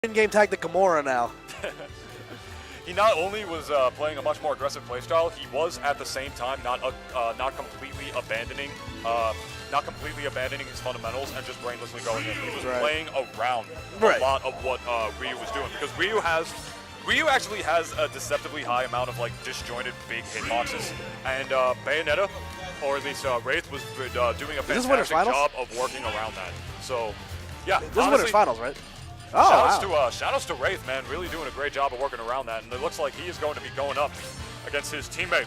in-game tag the Gamora now. He not only was playing a much more aggressive playstyle, he was at the same time not completely abandoning his fundamentals and just brainlessly going in. He was playing around a lot of what Ryu was doing, because Ryu actually has a deceptively high amount of like disjointed big hitboxes, and Bayonetta, or at least Wraith, was doing a fantastic job of working around that. So, yeah, this is Winners Finals, right? Oh, shout-outs to Wraith, man, really doing a great job of working around that, and it looks like he is going to be going up against his teammate,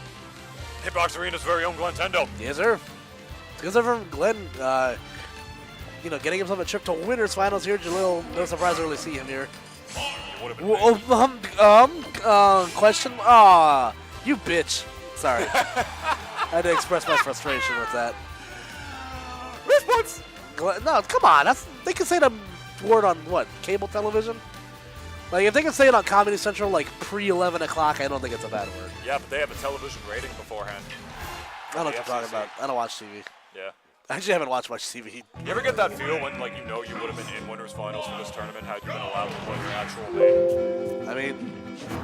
Hitbox Arena's very own Glentendo. Yes, sir. Because from Glenn, you know, getting himself a trip to Winners Finals here. Jalil, no surprise to really see him here. Question? You bitch. Sorry. I had to express my frustration with that. Response! No, come on. They can say the word on what? Cable television? Like, if they can say it on Comedy Central, like, pre-11 o'clock, I don't think it's a bad word. Yeah, but they have a television rating beforehand. I don't know what you're talking about. I don't watch TV. Yeah. I actually haven't watched much TV. You ever get that feel when, like, you know you would have been in Winners Finals for this tournament had you been allowed to play your actual name? I mean,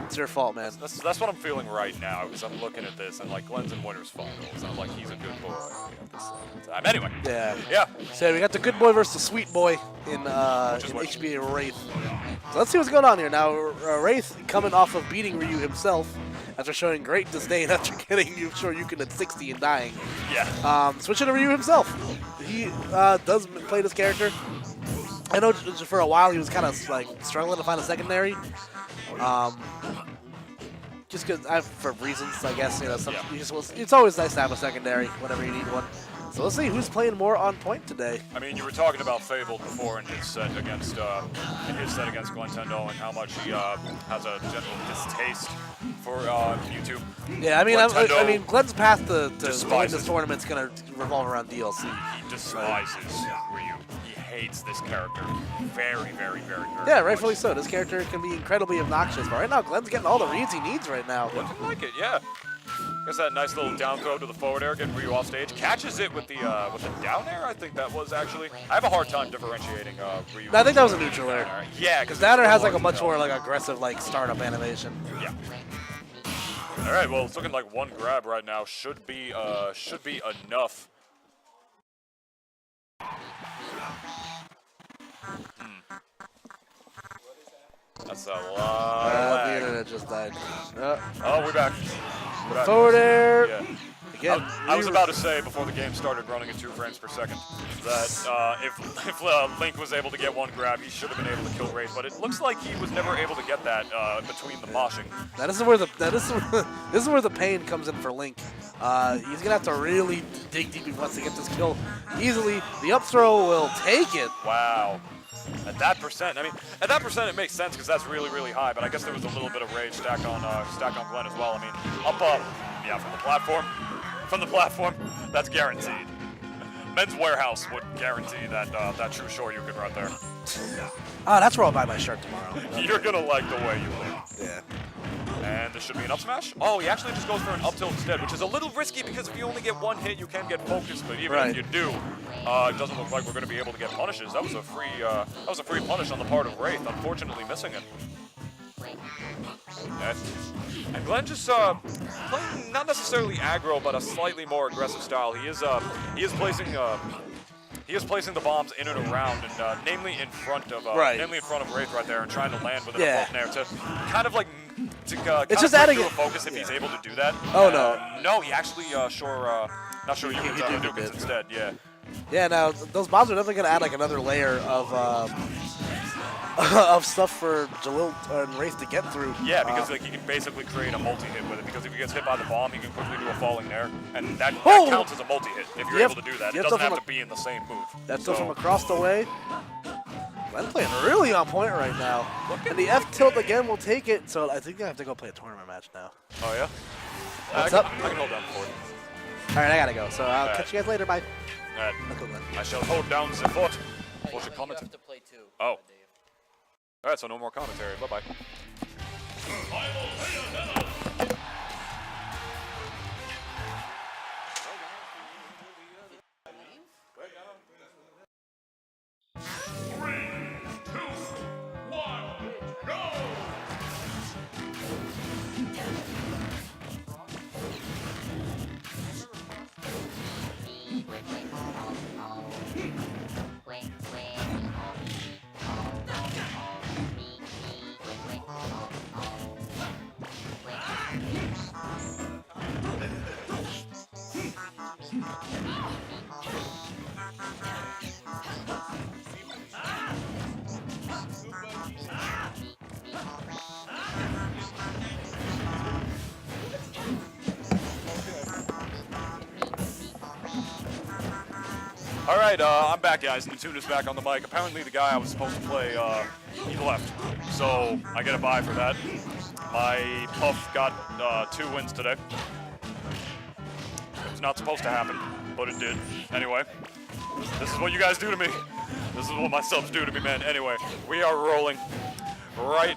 it's your fault, man. That's what I'm feeling right now, because I'm looking at this and, like, Glenn's in Winners Finals, and I'm like, he's a good boy at the same time. Anyway. Yeah. So we got the good boy versus the sweet boy in HBA Wraith. So let's see what's going on here. Now, Wraith coming off of beating Ryu himself after showing great disdain after getting Shoryuken at 60 and dying. Yeah. Switching to Ryu himself. He does play this character. I know for a while he was kind of like struggling to find a secondary. Just because, for reasons, I guess, you know, it's always nice to have a secondary whenever you need one. So let's see who's playing more on point today. I mean, you were talking about Fable before in his set against Glentendo, and how much he has a general distaste for YouTube. Yeah, I mean, Glenn's path to winning this tournament's gonna revolve around DLC. He despises Ryu. He hates this character very, very, very, very. Yeah, rightfully so. This character can be incredibly obnoxious, but right now Glenn's getting all the reads he needs right now. Looking like it, yeah. Gets that nice little down throw to the forward air, getting Ryu off stage. Catches it with the down air, I think that was actually. I have a hard time differentiating Ryu. No, I think that was a neutral air. Yeah, because down air has like a much more like aggressive like startup animation. Yeah. All right, well, it's looking like one grab right now should be enough. That's a lot. The internet just died. Oh, we're back. Forward air. Yeah. Again, I was about to say before the game started running at 2 frames per second that if Link was able to get one grab, he should have been able to kill Wraith, but it looks like he was never able to get that between the moshing. This is where the pain comes in for Link. He's gonna have to really dig deep if he wants to get this kill easily. The up throw will take it. Wow. At that percent, I mean, at that percent it makes sense because that's really, really high. But I guess there was a little bit of rage stacked on Glenn as well. I mean, yeah, from the platform, that's guaranteed. Men's Warehouse would guarantee that that true Shoryuken right there. Oh, that's where I'll buy my shirt tomorrow. You're gonna like the way you look. Yeah. And this should be an up smash. Oh, he actually just goes for an up tilt instead, which is a little risky because if you only get one hit, you can get focused. But even if you do, it doesn't look like we're going to be able to get punishes. That was a free punish on the part of Wraith, unfortunately missing it. And Glenn just playing not necessarily aggro, but a slightly more aggressive style. He is placing the bombs in and around, and namely in front of Wraith right there, and trying to land within a button there to kind of like it's just adding a focus if he's able to do that. Oh no! No, he actually not sure you can do it instead. Yeah. Yeah. Now those bombs are definitely gonna add like another layer of stuff for Jalil and Wraith to get through. Yeah, because like he can basically create a multi-hit with it. Because if he gets hit by the bomb, he can quickly do a falling there, and that counts as a multi-hit if you're able to do that. It doesn't have to be in the same move. That's still from across the way. Glenn playing really on point right now. And the F tilt again will take it, so I think I have to go play a tournament match now. Oh, yeah? What's up? I can hold down the fort. All right, I gotta go, so I'll catch you guys later. Bye. All right. I shall hold down the fort. What's your comment? Have to play too. Oh. All right, so no more commentary. Bye-bye. All right, I'm back, guys. Nintuna's back on the mic. Apparently, the guy I was supposed to play, he left. So I get a bye for that. My Puff got 2 wins today. It was not supposed to happen, but it did. Anyway, this is what you guys do to me. This is what my subs do to me, man. Anyway, we are rolling right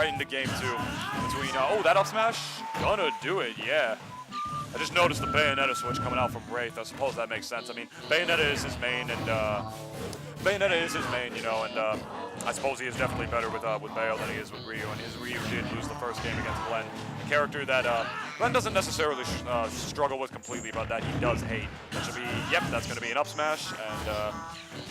into game 2 between. Oh, that up smash, gonna do it, yeah. I just noticed the Bayonetta switch coming out from Wraith. I suppose that makes sense. I mean, Bayonetta is his main, and you know, and I suppose he is definitely better with Bayo than he is with Ryu, and his Ryu did lose the first game against Glenn, a character that Glenn doesn't necessarily struggle with completely, but that he does hate. That should be, yep, that's going to be an up smash, and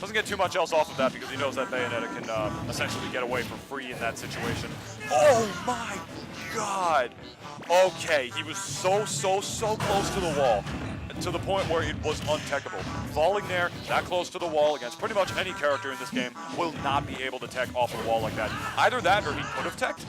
doesn't get too much else off of that because he knows that Bayonetta can essentially get away for free in that situation. Oh my God! Okay, he was so close to the wall, to the point where it was untechable. Falling there, that close to the wall against pretty much any character in this game will not be able to tech off a wall like that. Either that or he could have teched.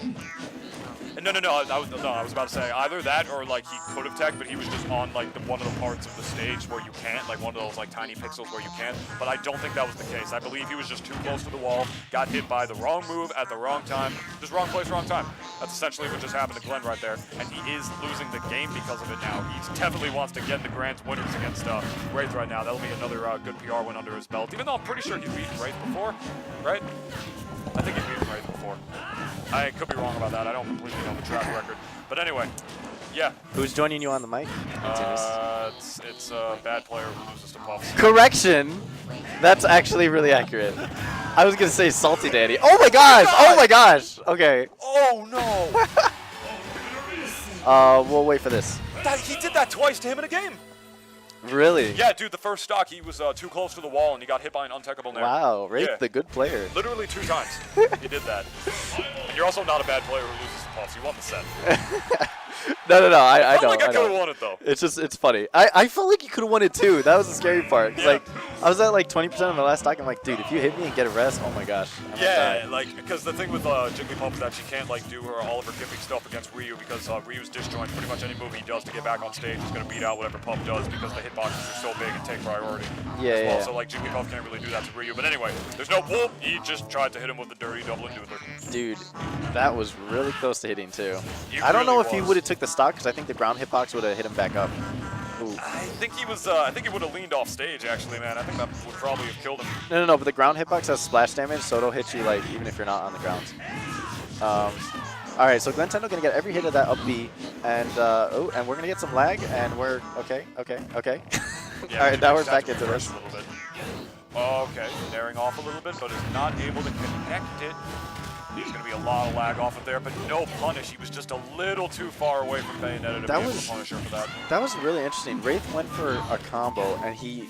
No, I was about to say either that or like he could have teched, but he was just on like one of the parts of the stage where you can't, like one of those like tiny pixels where you can't. But I don't think that was the case. I believe he was just too close to the wall, got hit by the wrong move at the wrong time, just wrong place, wrong time. That's essentially what just happened to Glenn right there, and he is losing the game because of it now. He definitely wants to get in the Grand Winners against Wraith right now. That'll be another good PR win under his belt, even though I'm pretty sure he's beaten Wraith before, right? I think he's beaten Wraith before. I could be wrong about that. I don't completely know the track record. But anyway, yeah. Who's joining you on the mic? It's a bad player who loses to Puffs. Correction! That's actually really accurate. I was going to say Salty Daddy. Oh my gosh! Oh my gosh! Okay. Oh no! We'll wait for this. He did that twice to him in a game. Really? Yeah, dude, the first stock, he was too close to the wall and he got hit by an untechable nair. Wow, Wraith, yeah. the good player. Literally 2 times he did that. And you're also not a bad player who loses to Puffs. You won the set. No, I don't. I could have won it, though. It's funny. I felt like you could have won it, too. That was the scary part. Yeah. Like, I was at like 20% of my last stock. I'm like, dude, if you hit me and get a rest, oh my gosh. Yeah, like, because the thing with Jigglypuff is that she can't, like, do all of her gimmick stuff against Ryu because Ryu's disjoint. Pretty much any move he does to get back on stage is going to beat out whatever Puff does because the hitboxes are so big and take priority. Yeah, So, like, Jigglypuff can't really do that to Ryu. But anyway, there's no whoop. He just tried to hit him with the dirty double doodler. Dude, that was really close to hitting, too. I don't know if he would have took the stock because I think the ground hitbox would have hit him back up. Ooh. I think he was. I think he would have leaned off stage. Actually, man, I think that would probably have killed him. No. But the ground hitbox has splash damage, so it'll hit you like even if you're not on the ground. All right, so Glentendo gonna get every hit of that up B, and and we're gonna get some lag, and we're okay. Yeah, all right, now we're back into this. A little bit. Okay, daring off a little bit, but is not able to connect it. There's going to be a lot of lag off of there, but no punish. He was just a little too far away from Bayonetta to be able to punish her for that. That was really interesting. Wraith went for a combo, and he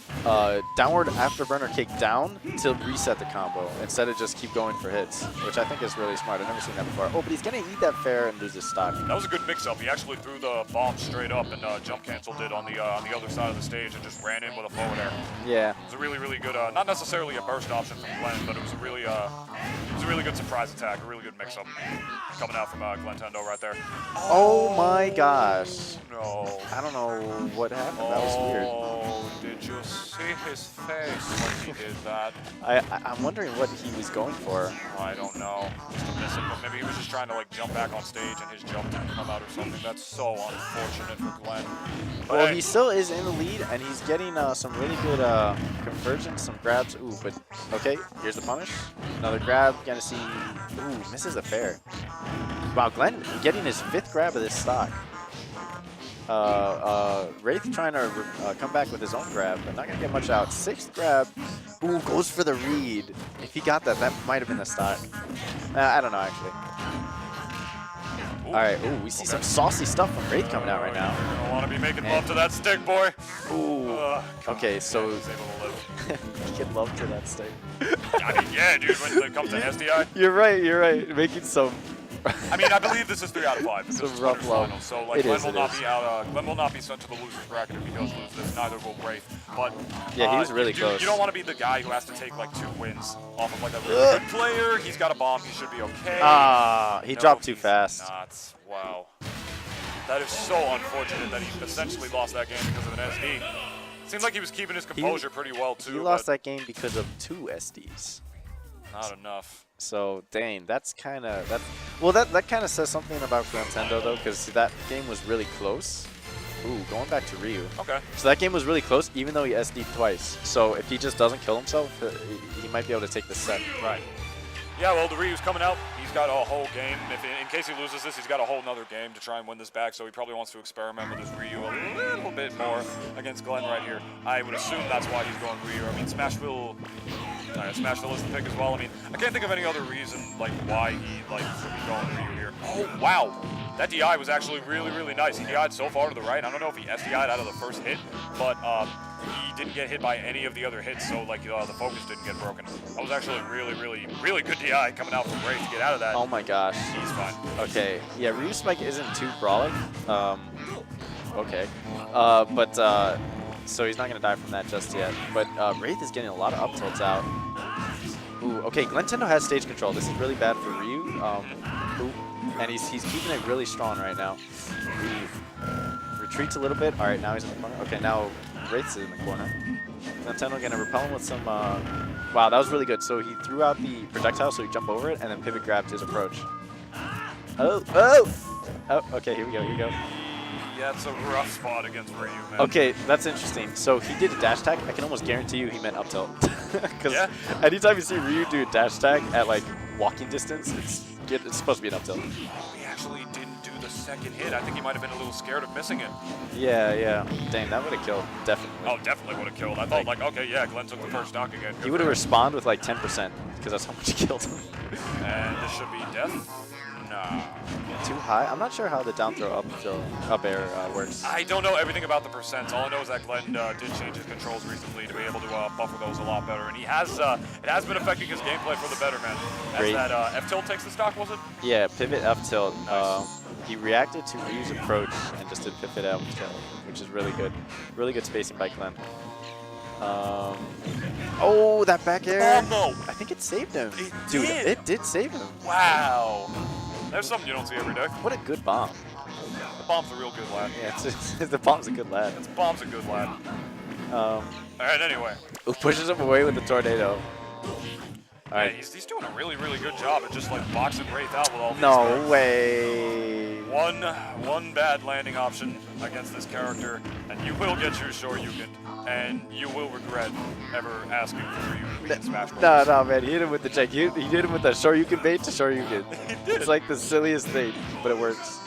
downward afterburner kick down to reset the combo instead of just keep going for hits, which I think is really smart. I've never seen that before. Oh, but he's going to eat that fair and lose his stock. That was a good mix-up. He actually threw the bomb straight up and jump canceled it on the other side of the stage and just ran in with a forward air. Yeah. It was a really, really good, not necessarily a burst option from Glenn, but it was a really good surprise attack. A really good mix-up coming out from Glentendo right there. Oh my gosh. No. I don't know what happened. That was weird. Oh, did you see his face when he did that? I'm wondering what he was going for. Oh, I don't know. Just to miss it, but maybe he was just trying to like jump back on stage and his jump didn't come out or something. That's so unfortunate for Glenn. But well, hey, he still is in the lead, and he's getting some really good conversions, some grabs. Ooh, but okay, here's the punish. Another grab, gonna see. Ooh, misses a fair. Wow, Glenn getting his 5th grab of this stock. Wraith trying to come back with his own grab, but not gonna get much out. 6th grab. Ooh, goes for the read. If he got that, that might have been the stock. I don't know, actually. All right, ooh, we see some saucy stuff from Wraith coming out right now. I don't want to be making love to that stick, boy. Ooh. Okay, so he's able to live. get love to that stick. I mean, yeah, dude. When it comes to SDI, You're right. Making some. I mean, I believe this is 3 out of 5. This is rough love. finals, so like Glenn will not be out. Glenn will not be sent to the losers bracket if he does lose this. Neither will Wraith. But yeah, he was really close. You don't want to be the guy who has to take like 2 wins off of like a really good player. He's got a bomb. He should be okay. He dropped too fast. Not. Wow. That is so unfortunate that he essentially lost that game because of an SD. Seemed like he was keeping his composure pretty well, too. He lost that game because of 2 SDs. Not enough. So, dang, that's kind of... that kind of says something about Glentendo, though, because that game was really close. Ooh, going back to Ryu. Okay. So that game was really close, even though he SD'd twice. So if he just doesn't kill himself, he might be able to take the set. Right. Yeah, well, the Ryu's coming out. He's got a whole game. In case he loses this, he's got a whole nother game to try and win this back, so he probably wants to experiment with his Ryu a little bit more against Glenn right here. I would assume that's why he's going Ryu. I mean, Smashville is the pick as well. I mean, I can't think of any other reason, like, why he, like, should be going Ryu here. Oh, wow. That DI was actually really, really nice. He DI'd so far to the right. I don't know if he SDI'd out of the first hit, but he didn't get hit by any of the other hits, so like the focus didn't get broken. That was actually really, really, really good DI coming out from Wraith to get out of that. Oh my gosh. He's fine. Okay. Yeah, Ryu Spike isn't too brawling. Okay. So he's not going to die from that just yet. But Wraith is getting a lot of up tilts out. Ooh, okay, Glentendo has stage control. This is really bad for Ryu. Ooh. And he's keeping it really strong right now. He retreats a little bit. All right, now he's in the corner. Okay, now Wraith's in the corner. Glentendo gonna repel him with some. Wow, that was really good. So he threw out the projectile, so he jumped over it, and then pivot grabbed his approach. Oh! Okay, here we go. Yeah, it's a rough spot against Ryu, man. Okay, that's interesting. So he did a dash tag. I can almost guarantee you he meant up tilt. Because Yeah. anytime you see Ryu do a dash tag at like walking distance, it's supposed to be an up tilt. He actually didn't do the second hit. I think he might have been a little scared of missing it. Yeah. Dang, that would have killed, definitely. Oh, definitely would have killed. I thought, like, okay, yeah, Glenn took the first knock again. He would have respawned with like 10%, because that's how much he killed him. And this should be death? Nah. Too high? I'm not sure how the down throw up air works. I don't know everything about the percents. All I know is that Glenn did change his controls recently to be able to buffer those a lot better, and he has it has been affecting his gameplay for the better, man. As Great. that F tilt takes the stock, was it? Yeah, pivot F tilt. Nice. He reacted to Ryu's approach and just did pivot F tilt, which is really good. Really good spacing by Glenn. Oh, that back air. Oh no! I think it saved him. Dude, it did save him. Wow. There's something you don't see every day. What a good bomb. The bomb's a real good lad. Yeah, the bomb's a good lad. The bomb's a good lad. All right, anyway. Who pushes him away with the tornado. All right. Yeah, he's doing a really, really good job at just like boxing Wraith out with all these No things. way. One bad landing option against this character, and you will get your Shoryuken, and you will regret ever asking for Ryu in Smash Bros. No, man. He hit him with the check. He did him with the Shoryuken bait to Shoryuken. He did. It's like the silliest thing, but it works.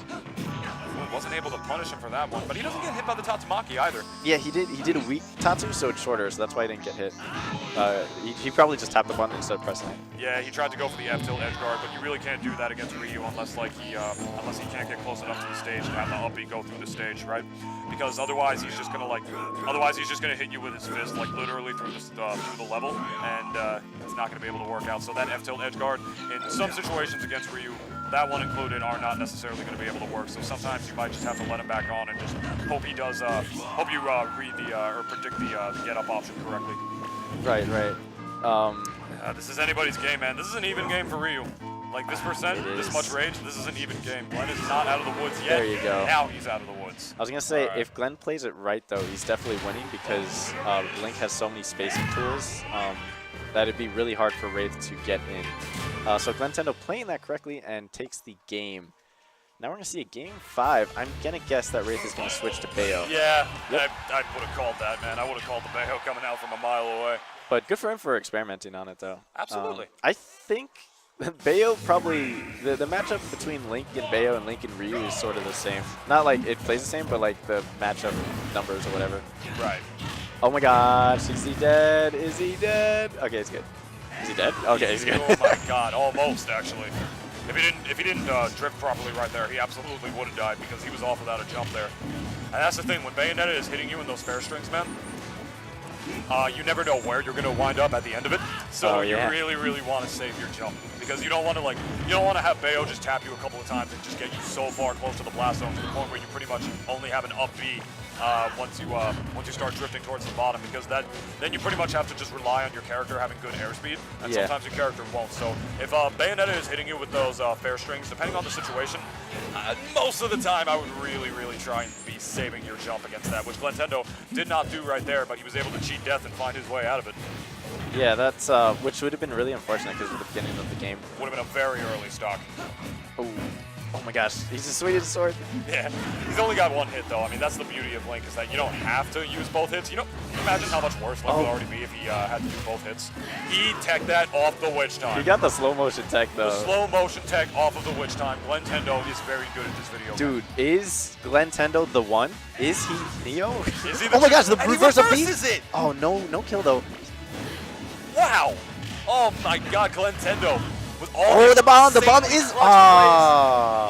Wasn't able to punish him for that one, but he doesn't get hit by the Tatsumaki either. Yeah, he did a weak Tatsu, so it's shorter, so that's why he didn't get hit. He probably just tapped the button instead of pressing it. Yeah, he tried to go for the F tilt edge guard, but you really can't do that against Ryu unless like he can't get close enough to the stage and have the uppy go through the stage, right? Because otherwise he's just gonna hit you with his fist like literally through the level, and it's not gonna be able to work out. So that F tilt edge guard in some situations against Ryu, that one included, are not necessarily going to be able to work. So sometimes you might just have to let him back on and just hope he does. Hope you read the or predict the get up option correctly. Right. This is anybody's game, man. This is an even game for Ryu. Like this percent, It this is. much range, this is an even game. Glenn is not out of the woods yet. There you go. Now he's out of the woods. I was gonna say, All right. if Glenn plays it right, though, he's definitely winning because Link has so many spacing tools that it'd be really hard for Wraith to get in. So Glentendo playing that correctly and takes the game. Now we're gonna see a game 5. I'm gonna guess that Wraith is gonna switch to Bayo. Yeah, Yep. I would have called that, man. I would have called the Bayo coming out from a mile away. But good for him for experimenting on it, though. Absolutely. I think Bayo probably, the matchup between Link and Bayo and Link and Ryu is sort of the same. Not like it plays the same, but like the matchup numbers or whatever. Right. Oh my gosh, is he dead? Is he dead? Okay, it's good. Is he dead? Okay, he's good. Oh my God, almost actually. If he didn't drift properly right there, he absolutely would have died because he was off without a jump there. And that's the thing, when Bayonetta is hitting you in those fair strings, man, you never know where you're gonna wind up at the end of it. So you really, really want to save your jump because you don't want to have Bayo just tap you a couple of times and just get you so far close to the blast zone to the point where you pretty much only have an up B once you start drifting towards the bottom, because then you pretty much have to just rely on your character having good airspeed, and sometimes your character won't. So if Bayonetta is hitting you with those fair strings, depending on the situation, most of the time I would really try and be saving your jump against that, which Glentendo did not do right there, but he was able to cheat death and find his way out of it. Yeah, that's which would have been really unfortunate because of the beginning of the game. Would have been a very early stock. Oh my gosh, he's a sweetest sword. Yeah, he's only got one hit though. I mean, that's the beauty of Link, is that you don't have to use both hits. You know, imagine how much worse Link would already be if he had to do both hits. He teched that off the Witch Time. He got the slow motion tech though. The slow motion tech off of the Witch Time. Glentendo is very good at this video. Dude, is Glentendo the one? Is he Neo? Is he the Oh my gosh, the reverse of reverses it! Oh, no kill though. Wow! Oh my god, Glentendo. Oh, the bomb is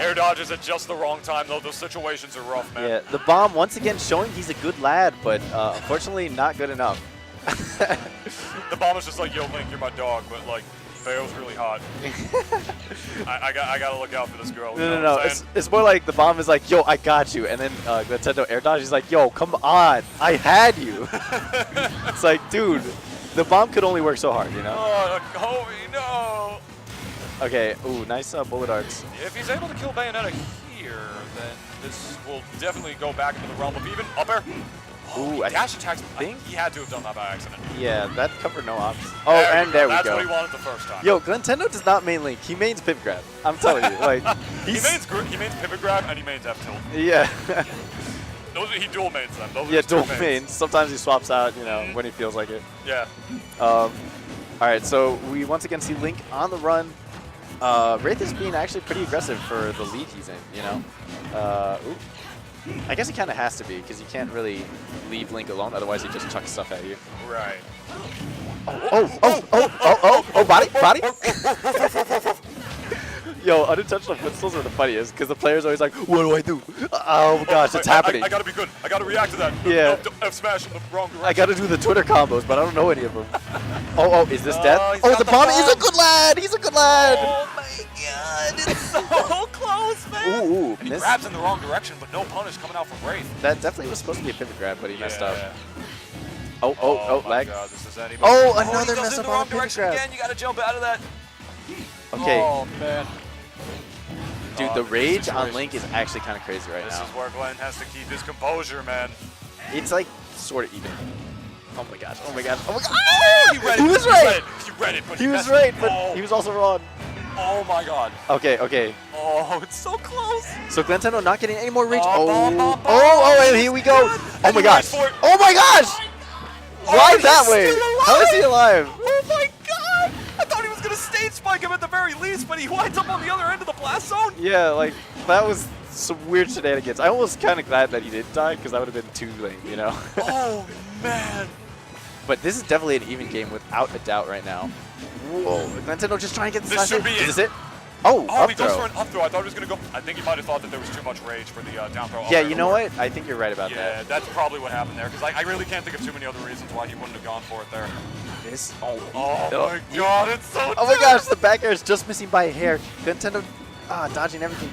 air dodges at just the wrong time though. Those situations are rough, man. Yeah, the bomb once again showing he's a good lad, but unfortunately not good enough. The bomb is just like, yo Link, you're my dog, but like Bayo's really hot. I gotta look out for this girl. No. It's more like the bomb is like, yo, I got you, and then Glentendo air dodge is like, yo, come on, I had you. It's like, dude, the bomb could only work so hard, you know? Oh, Kobe, no. Okay, ooh, nice bullet arts. If he's able to kill Bayonetta here, then this will definitely go back into the realm of even up air. Ooh, dash attacks. I think he had to have done that by accident. Yeah, that covered no ops. Oh, and there we go. That's what he wanted the first time. Yo, Glentendo does not main Link. He mains pivot grab. I'm telling you, like he mains pivot grab and he mains F tilt. Yeah. He dual mains them. Those yeah, dual mains. Sometimes he swaps out, you know, when he feels like it. Yeah. All right, so we once again see Link on the run. Wraith is being actually pretty aggressive for the lead he's in, you know? I guess he kind of has to be, because you can't really leave Link alone, otherwise he just chucks stuff at you. Right. Oh, body. Yo, unintentional footstools are the funniest, because the player's always like, what do I do? Oh gosh, it's happening. I gotta be good. I gotta react to that. Yeah. No, F smash in the wrong direction. I gotta do the Twitter combos, but I don't know any of them. Oh, is this death? Oh, the bomb is a good lad! He's a good lad! Oh my god, it's so close, man! Ooh, he grabs in the wrong direction, but no punish coming out from Wraith. That definitely was supposed to be a pivot grab, but he messed up. Oh, lag. God, this is anybody. Oh, another he mess goes in up the on wrong pivot direction grab. again. You gotta jump out of that. Okay. Oh, man. Dude, the rage on Link is actually kind of crazy right now. This is where Glenn has to keep his composure, man. It's like sort of even. Oh my gosh. Oh, he was right. He read it, but he was right, but he was also wrong. Oh my god. Okay. Oh, it's so close. So Glentendo not getting any more rage. Oh, and here we go. Oh my gosh. Oh my gosh. Why that way? How is he alive? Oh my god. I thought he was going to stage spike him at the very least, but he winds up on the other end of the blast zone. Yeah, like, that was some weird shenanigans. I was kind of glad that he didn't die, because that would have been too late, you know? Oh, man. But this is definitely an even game without a doubt right now. Whoa, Glentendo just trying to get the This should be it. Is this it? Oh, he goes for an up throw. I thought he was going to go. I think he might have thought that there was too much rage for the down throw. Yeah, you know what? I think you're right about that. Yeah, that's probably what happened there, because I really can't think of too many other reasons why he wouldn't have gone for it there. Oh my god, it's so Oh my gosh, the back air is just missing by a hair. Glentendo dodging everything.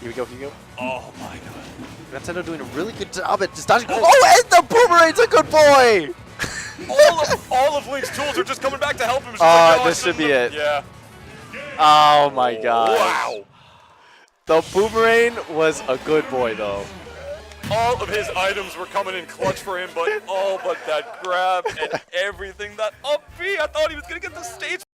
Here we go. Oh my god. Glentendo doing a really good job at just dodging. Oh, and the boomerang's a good boy! all of Link's tools are just coming back to help him. This should be it. Yeah. Oh my god. Wow. The boomerang was a good boy though. All of his items were coming in clutch for him, but that grab and everything, that up B, I thought he was going to get the stage